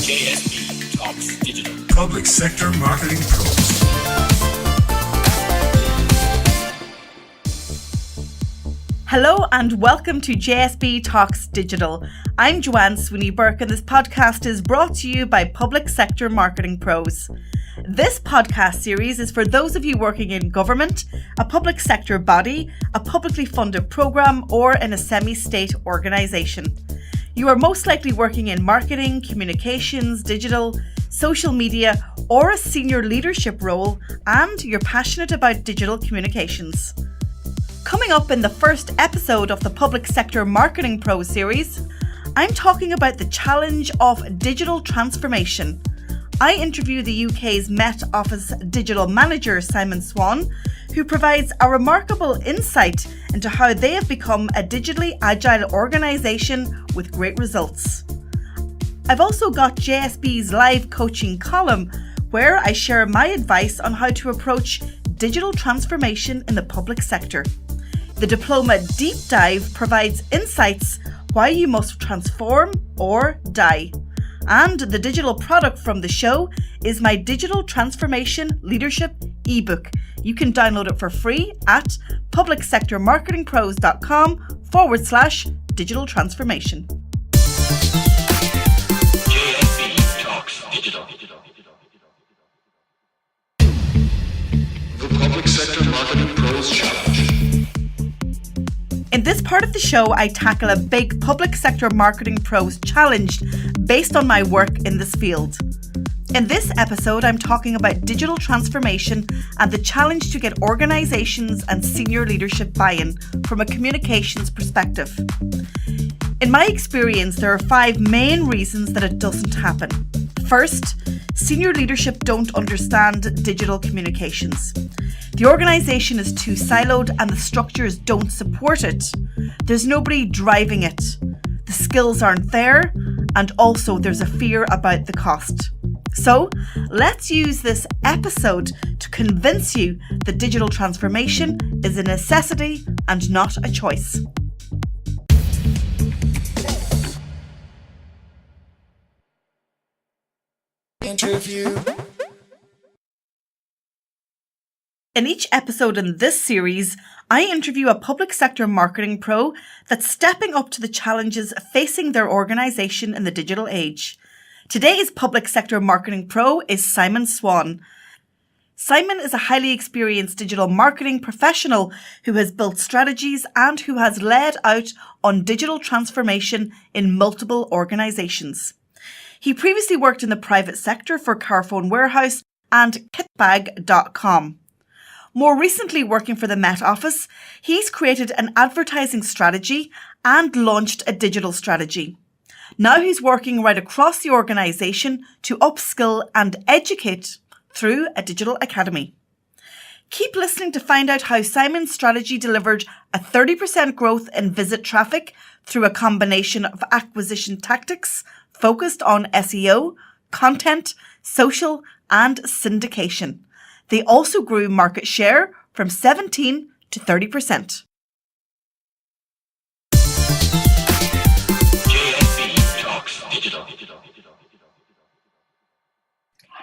JSB Talks Digital. Public Sector Marketing Pros. Hello and welcome to JSB Talks Digital. I'm Joanne Sweeney-Burke and this podcast is brought to you by Public Sector Marketing Pros. This podcast series is for those of you working in government, a public sector body, a publicly funded programme or in a semi-state organisation. You are most likely working in marketing, communications, digital, social media or a senior leadership role and you're passionate about digital communications. Coming up in the first episode of the Public Sector Marketing Pro series, I'm talking about the challenge of digital transformation. I interview the UK's Met Office Digital Manager, Simon Swan, who provides a remarkable insight into how they have become a digitally agile organisation with great results. I've also got JSB's live coaching column, where I share my advice on how to approach digital transformation in the public sector. The Diploma Deep Dive provides insights why you must transform or die. And the digital product from the show is my Digital Transformation Leadership ebook. You can download it for free at publicsectormarketingpros.com/digital transformation. JSB Talks Digital. The Public Sector Marketing Pros Challenge. In this part of the show, I tackle a big Public Sector Marketing Pros challenge based on my work in this field. In this episode, I'm talking about digital transformation and the challenge to get organisations and senior leadership buy-in from a communications perspective. In my experience, there are 5 main reasons that it doesn't happen. First, senior leadership don't understand digital communications. The organisation is too siloed and the structures don't support it. There's nobody driving it. The skills aren't there, and also there's a fear about the cost. So, let's use this episode to convince you that digital transformation is a necessity and not a choice. Interview. In each episode in this series, I interview a public sector marketing pro that's stepping up to the challenges facing their organisation in the digital age. Today's public sector marketing pro is Simon Swan. Simon is a highly experienced digital marketing professional who has built strategies and who has led out on digital transformation in multiple organisations. He previously worked in the private sector for Carphone Warehouse and Kitbag.com. More recently working for the Met Office, he's created an advertising strategy and launched a digital strategy. Now he's working right across the organisation to upskill and educate through a digital academy. Keep listening to find out how Simon's strategy delivered a 30% growth in visit traffic through a combination of acquisition tactics focused on SEO, content, social and syndication. They also grew market share from 17 to 30%. JSB Talks Digital.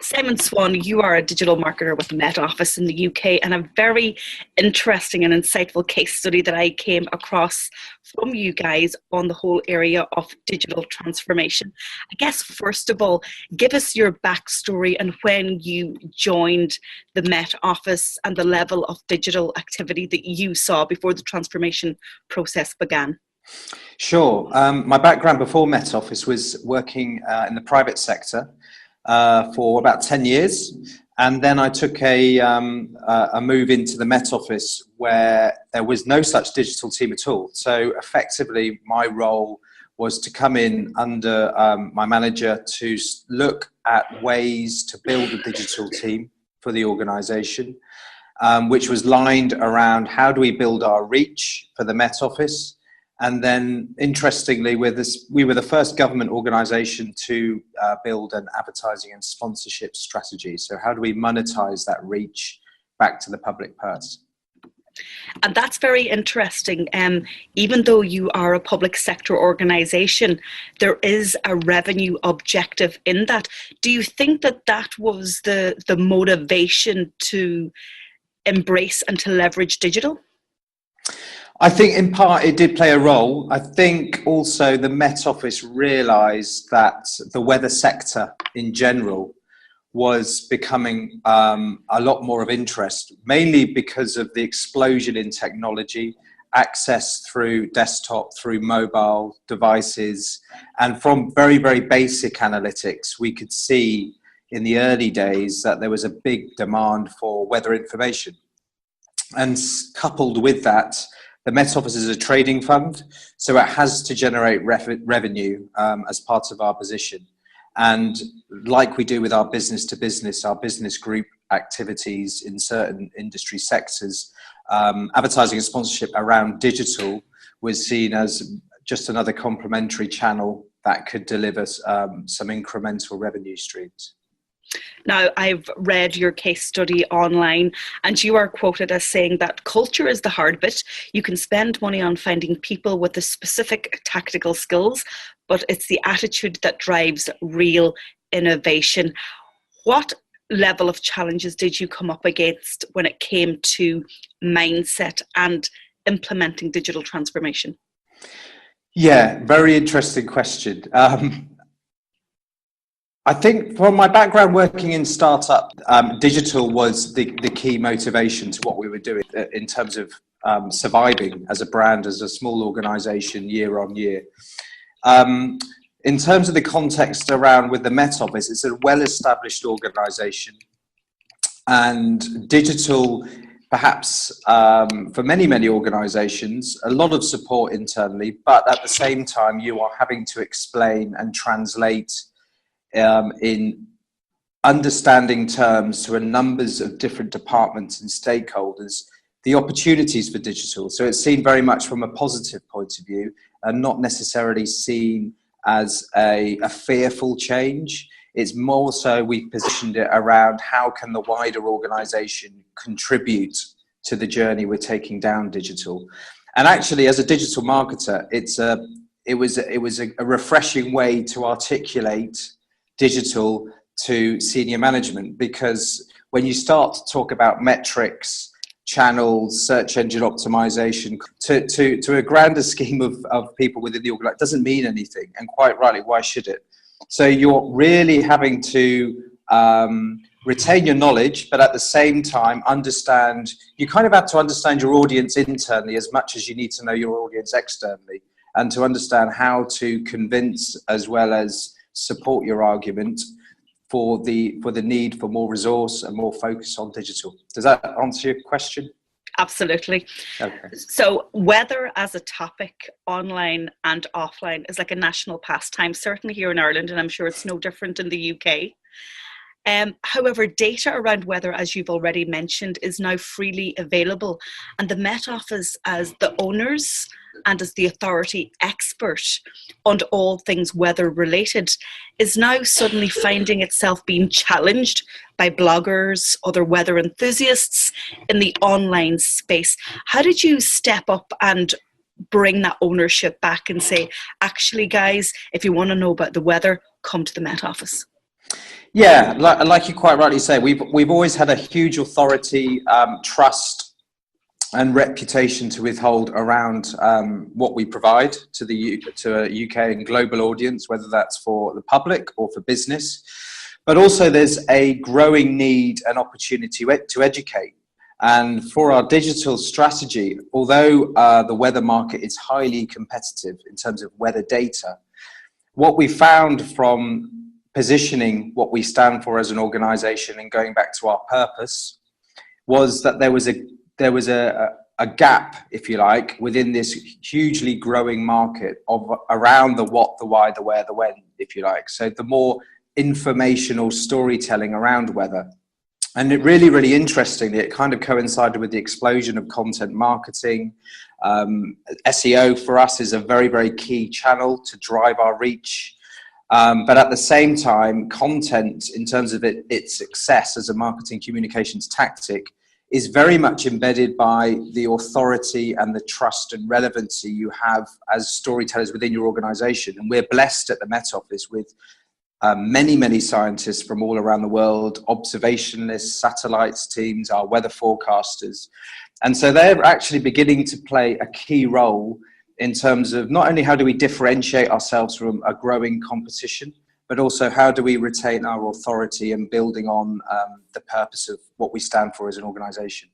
Simon Swan, you are a digital marketer with the Met Office in the UK, and a very interesting and insightful case study that I came across from you guys on the whole area of digital transformation. I guess, first of all, give us your backstory and when you joined the Met Office and the level of digital activity that you saw before the transformation process began. Sure. My background before Met Office was working in the private sector for about 10 years, and then I took a move into the Met Office where there was no such digital team at all. So effectively my role was to come in under my manager to look at ways to build a digital team for the organisation, which was lined around how do we build our reach for the Met Office. And then, interestingly, we were the first government organisation to build an advertising and sponsorship strategy. So how do we monetize that reach back to the public purse? And that's very interesting. Even though you are a public sector organisation, there is a revenue objective in that. Do you think that that was the motivation to embrace and to leverage digital? I think in part it did play a role. I think also the Met Office realised that the weather sector in general was becoming a lot more of interest, mainly because of the explosion in technology, access through desktop, through mobile devices, and from very, very basic analytics, we could see in the early days that there was a big demand for weather information. And coupled with that, the Met Office is a trading fund, so it has to generate revenue as part of our position. And like we do with our business to business, our business group activities in certain industry sectors, advertising and sponsorship around digital was seen as just another complementary channel that could deliver some incremental revenue streams. Now, I've read your case study online, and you are quoted as saying that culture is the hard bit. You can spend money on finding people with the specific tactical skills, but it's the attitude that drives real innovation. What level of challenges did you come up against when it came to mindset and implementing digital transformation? Yeah, very interesting question. I think from my background working in startup, digital was the key motivation to what we were doing in terms of surviving as a brand, as a small organisation year on year. In terms of the context around with the Met Office, it's a well-established organisation, and digital, perhaps for many, many organisations, a lot of support internally, but at the same time you are having to explain and translate in understanding terms to a numbers of different departments and stakeholders the opportunities for digital. So it's seen very much from a positive point of view and not necessarily seen as a fearful change. It's more so we've positioned it around how can the wider organisation contribute to the journey we're taking down digital. And actually, as a digital marketer, it was a refreshing way to articulate digital to senior management, because when you start to talk about metrics, channels, search engine optimization to a grander scheme of people within the organization, doesn't mean anything, and quite rightly, why should it? So you're really having to retain your knowledge, but at the same time you kind of have to understand your audience internally as much as you need to know your audience externally, and to understand how to convince as well as support your argument for the need for more resource and more focus on digital. Does that answer your question? Absolutely. Okay. So weather as a topic, online and offline, is like a national pastime, certainly here in Ireland, and I'm sure it's no different in the UK. However, data around weather, as you've already mentioned, is now freely available, and the Met Office, as the owners and as the authority expert on all things weather related, is now suddenly finding itself being challenged by bloggers, other weather enthusiasts in the online space. How did you step up and bring that ownership back and say, actually guys, if you want to know about the weather, come to the Met Office? Yeah, like you quite rightly say, we've always had a huge authority, trust and reputation to withhold around what we provide to a UK and global audience, whether that's for the public or for business. But also there's a growing need and opportunity to educate. And for our digital strategy, although the weather market is highly competitive in terms of weather data, what we found from positioning what we stand for as an organisation and going back to our purpose was that there was a gap, if you like, within this hugely growing market of around the what, the why, the where, the when, if you like. So the more informational storytelling around weather. And it really interestingly, it kind of coincided with the explosion of content marketing. SEO for us is a very key channel to drive our reach. But at the same time, content, in terms of its success as a marketing communications tactic, is very much embedded by the authority and the trust and relevancy you have as storytellers within your organization. And we're blessed at the Met Office with many scientists from all around the world, observationalists, satellites teams, our weather forecasters. And so they're actually beginning to play a key role in terms of not only how do we differentiate ourselves from a growing competition, but also how do we retain our authority and building on the purpose of what we stand for as an organisation.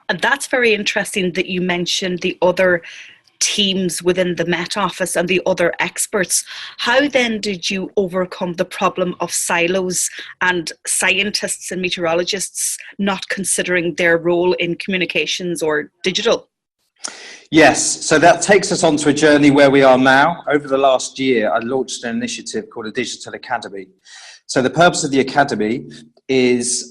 And that's very interesting that you mentioned the other teams within the Met Office and the other experts. How then did you overcome the problem of silos and scientists and meteorologists not considering their role in communications or digital? Yes, so that takes us on to a journey where we are now. Over the last year, I launched an initiative called a Digital Academy. So the purpose of the Academy is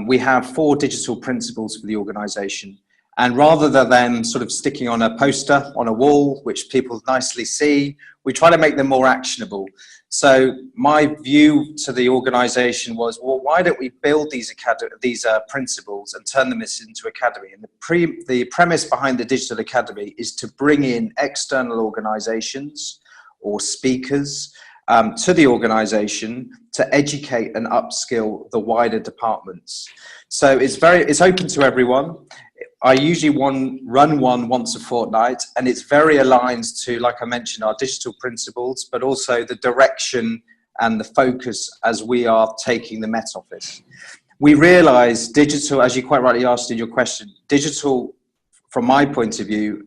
we have 4 digital principles for the organisation. And rather than them sort of sticking on a poster on a wall, which people nicely see, we try to make them more actionable. So my view to the organisation was, well, why don't we build these principles and turn them into academy? And the premise behind the Digital Academy is to bring in external organisations or speakers to the organisation to educate and upskill the wider departments. So it's open to everyone. I usually run one once a fortnight, and it's very aligned to, like I mentioned, our digital principles, but also the direction and the focus as we are taking the Met Office. We realise digital, as you quite rightly asked in your question, digital, from my point of view,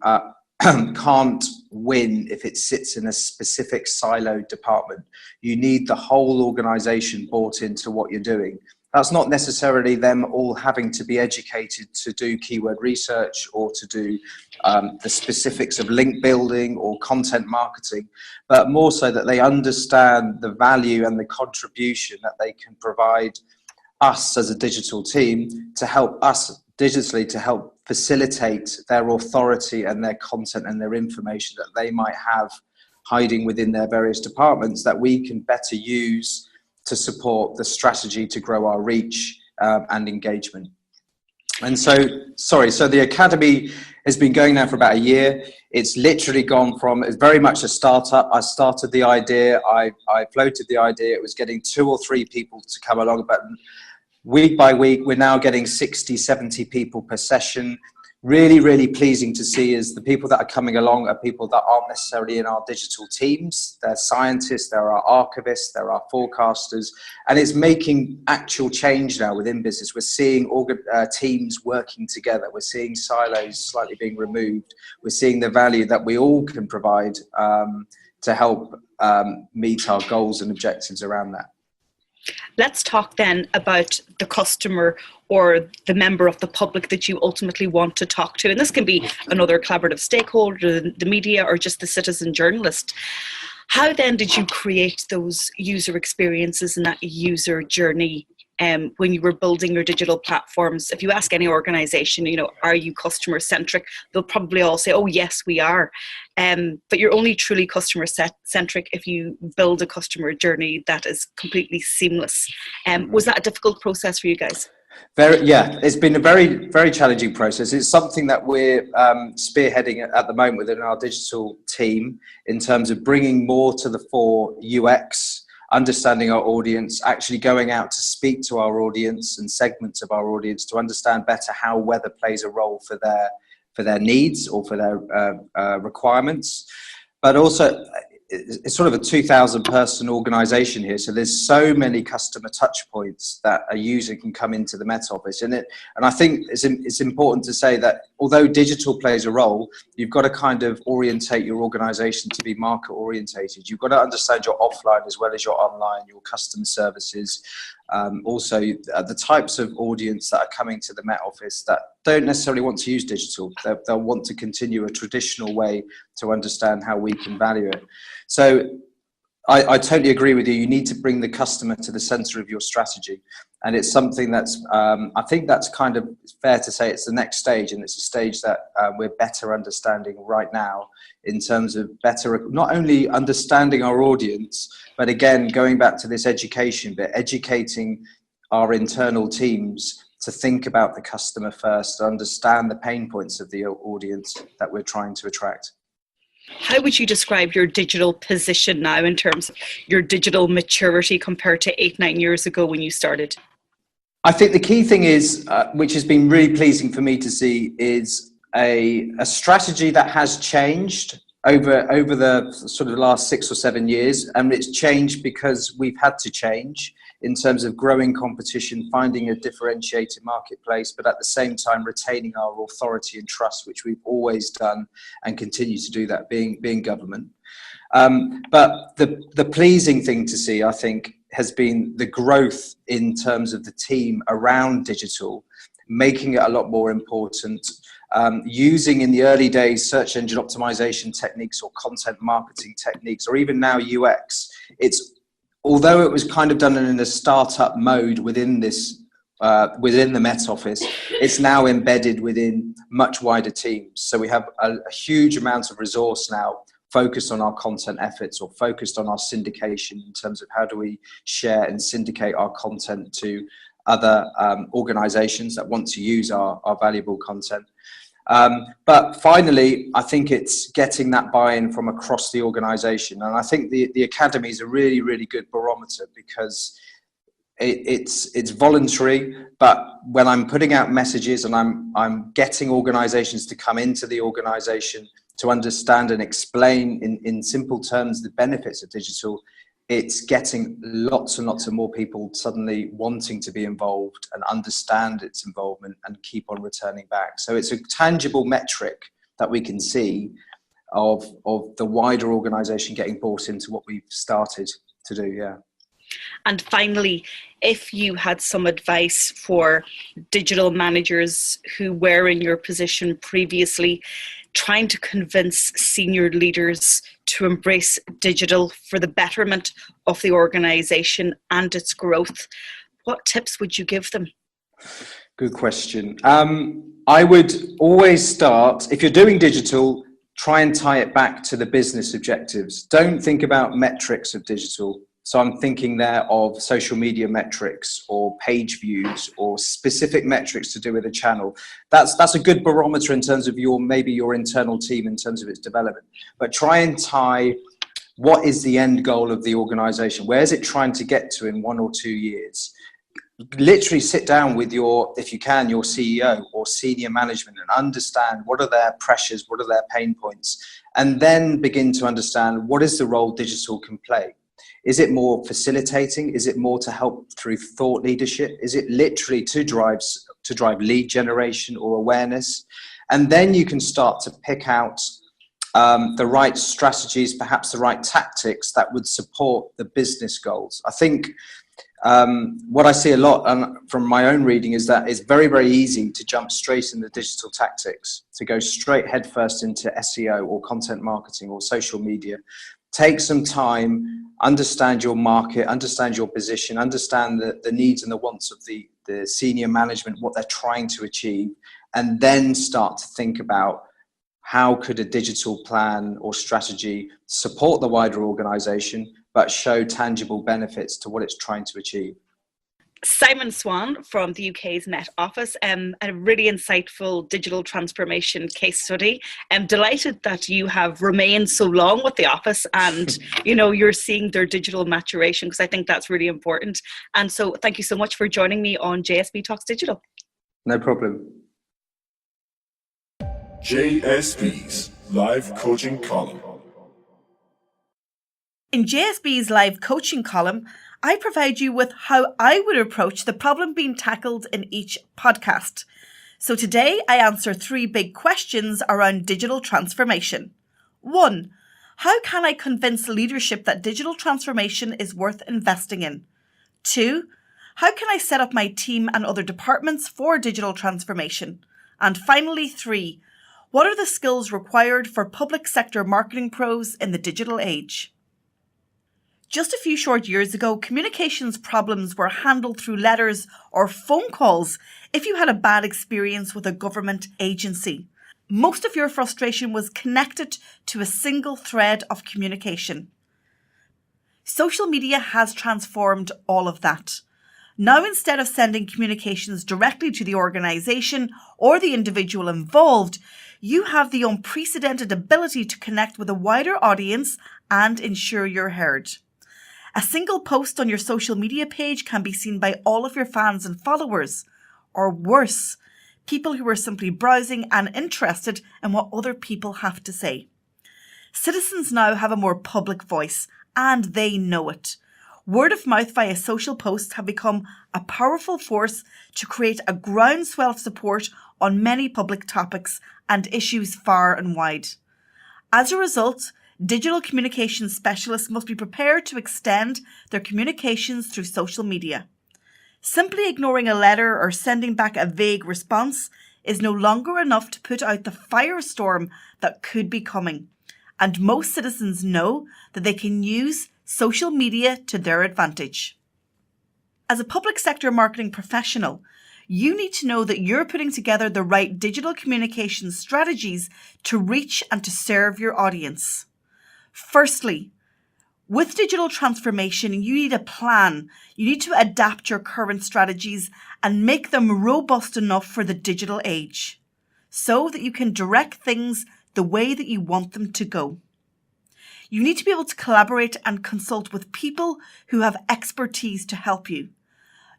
can't win if it sits in a specific siloed department. You need the whole organisation bought into what you're doing. That's not necessarily them all having to be educated to do keyword research or to do the specifics of link building or content marketing, but more so that they understand the value and the contribution that they can provide us as a digital team to help us digitally to help facilitate their authority and their content and their information that they might have hiding within their various departments that we can better use to support the strategy to grow our reach and engagement. And so the Academy has been going now for about a year. It's literally gone from, it's very much a startup. I started the idea, I floated the idea, it was getting 2 or 3 people to come along, but week by week, we're now getting 60, 70 people per session. Really pleasing to see is the people that are coming along are people that aren't necessarily in our digital teams. They're scientists, they're our archivists, they're our forecasters, and it's making actual change now within business. We're seeing teams working together. We're seeing silos slightly being removed. We're seeing the value that we all can provide to help meet our goals and objectives around that. Let's talk then about the customer or the member of the public that you ultimately want to talk to. And this can be another collaborative stakeholder, the media, or just the citizen journalist. How then did you create those user experiences and that user journey when you were building your digital platforms? If you ask any organization, are you customer centric? They'll probably all say, oh, yes, we are. But you're only truly customer centric if you build a customer journey that is completely seamless. Was that a difficult process for you guys? It's been a very challenging process. It's something that we're spearheading at the moment within our digital team in terms of bringing more to the fore UX, understanding our audience, actually going out to speak to our audience and segments of our audience to understand better how weather plays a role for their needs or for their requirements. But also, it's sort of a 2,000 person organization here, so there's so many customer touch points that a user can come into the Met Office. And I think it's important to say that although digital plays a role, you've got to kind of orientate your organization to be market orientated. You've got to understand your offline as well as your online, your customer services, also the types of audience that are coming to the Met Office that don't necessarily want to use digital. They'll want to continue a traditional way to understand how we can value it. So I totally agree with you. You need to bring the customer to the center of your strategy. And it's something that's, I think that's kind of fair to say it's the next stage, and it's a stage that we're better understanding right now in terms of better, not only understanding our audience, but again, going back to this education bit, educating our internal teams to think about the customer first, to understand the pain points of the audience that we're trying to attract. How would you describe your digital position now in terms of your digital maturity compared to 8-9 years ago when you started? I think the key thing is, which has been really pleasing for me to see, is a strategy that has changed over the sort of last 6 or 7 years. And it's changed because we've had to change in terms of growing competition, finding a differentiated marketplace, but at the same time retaining our authority and trust, which we've always done and continue to do that, being government. But the pleasing thing to see, I think, has been the growth in terms of the team around digital, making it a lot more important, using in the early days search engine optimization techniques or content marketing techniques, or even now UX. Although it was kind of done in a startup mode within the Met Office, it's now embedded within much wider teams. So we have a huge amount of resource now focused on our content efforts, or focused on our syndication in terms of how do we share and syndicate our content to other organizations that want to use our valuable content. But finally, I think it's getting that buy-in from across the organization. And I think the Academy is a really, really good barometer, because it's voluntary, but when I'm putting out messages and I'm getting organizations to come into the organization to understand and explain in simple terms the benefits of digital, it's getting lots and lots of more people suddenly wanting to be involved and understand its involvement and keep on returning back. So it's a tangible metric that we can see of the wider organization getting bought into what we've started to do, yeah. And finally, if you had some advice for digital managers who were in your position previously, trying to convince senior leaders to embrace digital for the betterment of the organisation and its growth, what tips would you give them? Good question. I would always start, if you're doing digital, try and tie it back to the business objectives. Don't think about metrics of digital. So I'm thinking there of social media metrics or page views or specific metrics to do with a channel. That's a good barometer in terms of maybe your internal team in terms of its development. But try and tie what is the end goal of the organization? Where is it trying to get to in 1 or 2 years? Literally sit down with if you can, your CEO or senior management and understand what are their pressures, what are their pain points, and then begin to understand what is the role digital can play. Is it more facilitating? Is it more to help through thought leadership? Is it literally to drive lead generation or awareness? And then you can start to pick out the right strategies, perhaps the right tactics that would support the business goals. I think what I see a lot from my own reading is that it's very, very easy to jump straight into digital tactics, to go straight headfirst into SEO or content marketing or social media. Take some time, understand your market, understand your position, understand the needs and the wants of the senior management, what they're trying to achieve, and then start to think about how could a digital plan or strategy support the wider organization, but show tangible benefits to what it's trying to achieve. Simon Swan from the UK's Met Office, a really insightful digital transformation case study. I'm delighted that you have remained so long with the office and you're seeing their digital maturation, because I think that's really important. And so thank you so much for joining me on JSB Talks Digital. No problem. JSB's live coaching column. In JSB's live coaching column, I provide you with how I would approach the problem being tackled in each podcast. So today I answer 3 big questions around digital transformation. 1. How can I convince leadership that digital transformation is worth investing in? 2. How can I set up my team and other departments for digital transformation? And finally, 3. What are the skills required for public sector marketing pros in the digital age? Just a few short years ago, communications problems were handled through letters or phone calls if you had a bad experience with a government agency. Most of your frustration was connected to a single thread of communication. Social media has transformed all of that. Now, instead of sending communications directly to the organisation or the individual involved, you have the unprecedented ability to connect with a wider audience and ensure you're heard. A single post on your social media page can be seen by all of your fans and followers, or worse, people who are simply browsing and interested in what other people have to say. Citizens now have a more public voice, and they know it. Word of mouth via social posts have become a powerful force to create a groundswell of support on many public topics and issues far and wide. As a result, digital communications specialists must be prepared to extend their communications through social media. Simply ignoring a letter or sending back a vague response is no longer enough to put out the firestorm that could be coming, and most citizens know that they can use social media to their advantage. As a public sector marketing professional, you need to know that you're putting together the right digital communication strategies to reach and to serve your audience. Firstly, with digital transformation, you need a plan. You need to adapt your current strategies and make them robust enough for the digital age, so that you can direct things the way that you want them to go. You need to be able to collaborate and consult with people who have expertise to help you,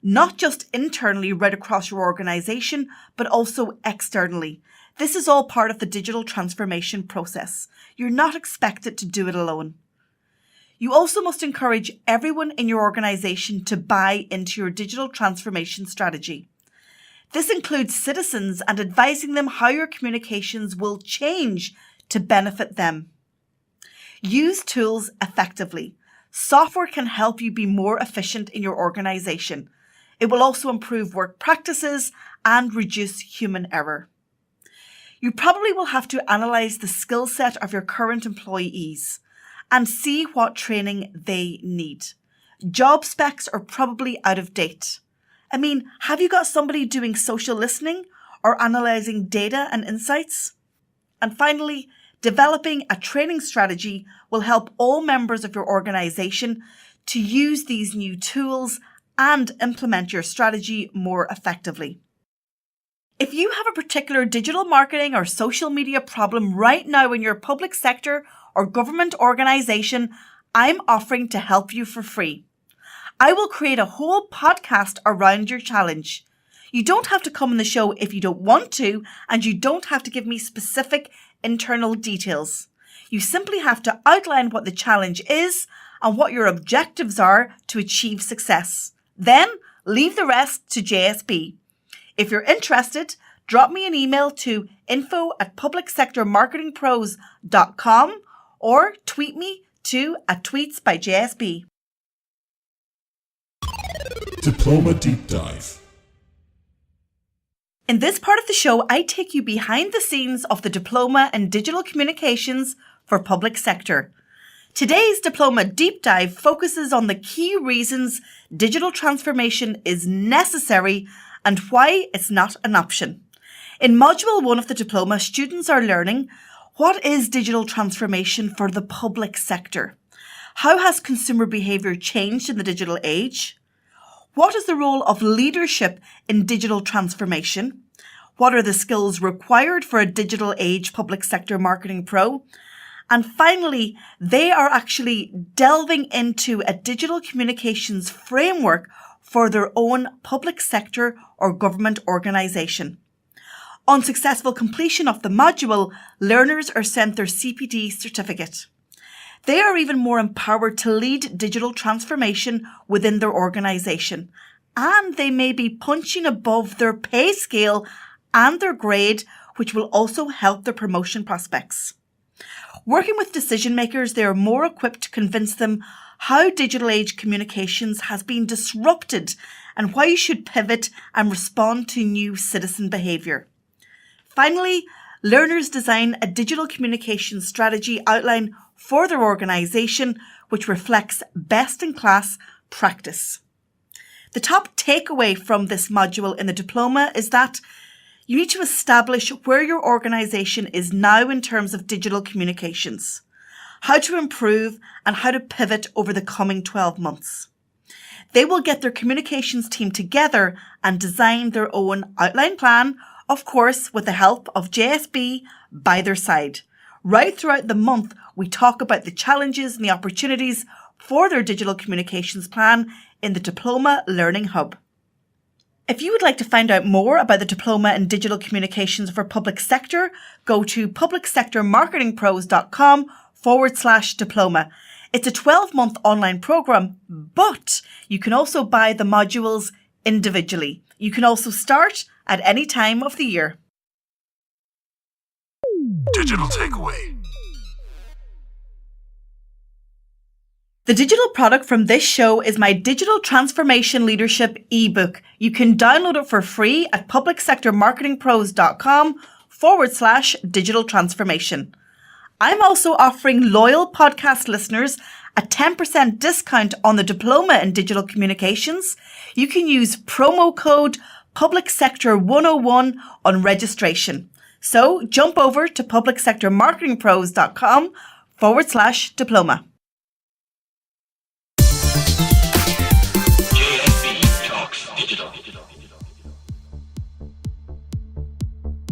not just internally right across your organisation, but also externally. This is all part of the digital transformation process. You're not expected to do it alone. You also must encourage everyone in your organisation to buy into your digital transformation strategy. This includes citizens and advising them how your communications will change to benefit them. Use tools effectively. Software can help you be more efficient in your organisation. It will also improve work practices and reduce human error. You probably will have to analyse the skill set of your current employees and see what training they need. Job specs are probably out of date. I mean, have you got somebody doing social listening or analysing data and insights? And finally, developing a training strategy will help all members of your organisation to use these new tools and implement your strategy more effectively. If you have a particular digital marketing or social media problem right now in your public sector or government organisation, I'm offering to help you for free. I will create a whole podcast around your challenge. You don't have to come on the show if you don't want to, and you don't have to give me specific internal details. You simply have to outline what the challenge is and what your objectives are to achieve success. Then leave the rest to JSB. If you're interested, drop me an email to info@publicsectormarketingpros.com or tweet me to @tweetsbyJSB. Diploma Deep Dive. In this part of the show, I take you behind the scenes of the Diploma in Digital Communications for Public Sector. Today's Diploma Deep Dive focuses on the key reasons digital transformation is necessary and why it's not an option. In Module 1 of the Diploma, students are learning what is digital transformation for the public sector? How has consumer behaviour changed in the digital age? What is the role of leadership in digital transformation? What are the skills required for a digital age public sector marketing pro? And finally, they are actually delving into a digital communications framework for their own public sector or government organisation. On successful completion of the module, learners are sent their CPD certificate. They are even more empowered to lead digital transformation within their organisation, and they may be punching above their pay scale and their grade, which will also help their promotion prospects. Working with decision makers, they are more equipped to convince them how digital age communications has been disrupted and why you should pivot and respond to new citizen behaviour. Finally, learners design a digital communication strategy outline for their organisation, which reflects best-in-class practice. The top takeaway from this module in the diploma is that you need to establish where your organisation is now in terms of digital communications, how to improve and how to pivot over the coming 12 months. They will get their communications team together and design their own outline plan, of course, with the help of JSB by their side. Right throughout the month, we talk about the challenges and the opportunities for their digital communications plan in the Diploma Learning Hub. If you would like to find out more about the Diploma in Digital Communications for Public Sector, go to publicsectormarketingpros.com/diploma. It's a 12-month online program, but you can also buy the modules individually. You can also start at any time of the year. Digital takeaway. The digital product from this show is my Digital Transformation Leadership ebook. You can download it for free at publicsectormarketingpros.com/digital transformation. I'm also offering loyal podcast listeners a 10% discount on the Diploma in Digital Communications. You can use promo code PublicSector101 on registration. So jump over to publicsectormarketingpros.com/diploma. JSB Talks Digital.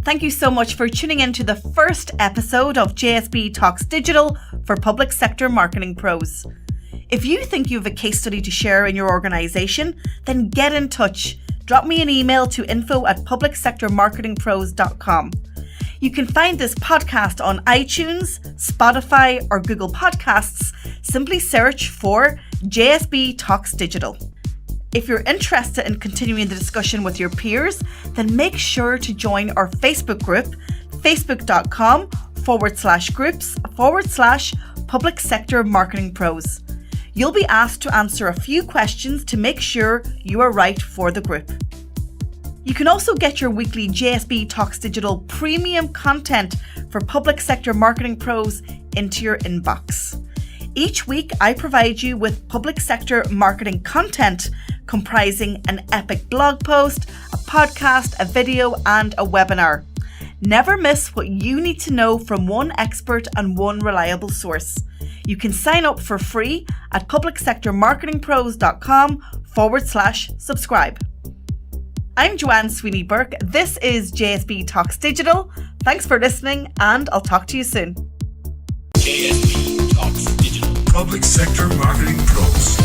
Thank you so much for tuning in to the first episode of JSB Talks Digital for Public Sector Marketing Pros. If you think you have a case study to share in your organisation, then get in touch. Drop me an email to info@publicsectormarketingpros.com. You can find this podcast on iTunes, Spotify, or Google Podcasts. Simply search for JSB Talks Digital. If you're interested in continuing the discussion with your peers, then make sure to join our Facebook group, facebook.com/groups/Public Sector Marketing Pros. You'll be asked to answer a few questions to make sure you are right for the group. You can also get your weekly JSB Talks Digital premium content for Public Sector Marketing Pros into your inbox. Each week, I provide you with public sector marketing content comprising an epic blog post, a podcast, a video, and a webinar. Never miss what you need to know from one expert and one reliable source. You can sign up for free at publicsectormarketingpros.com/subscribe. I'm Joanne Sweeney Burke. This is JSB Talks Digital. Thanks for listening, and I'll talk to you soon. JSB Talks Digital. Public Sector Marketing Pros.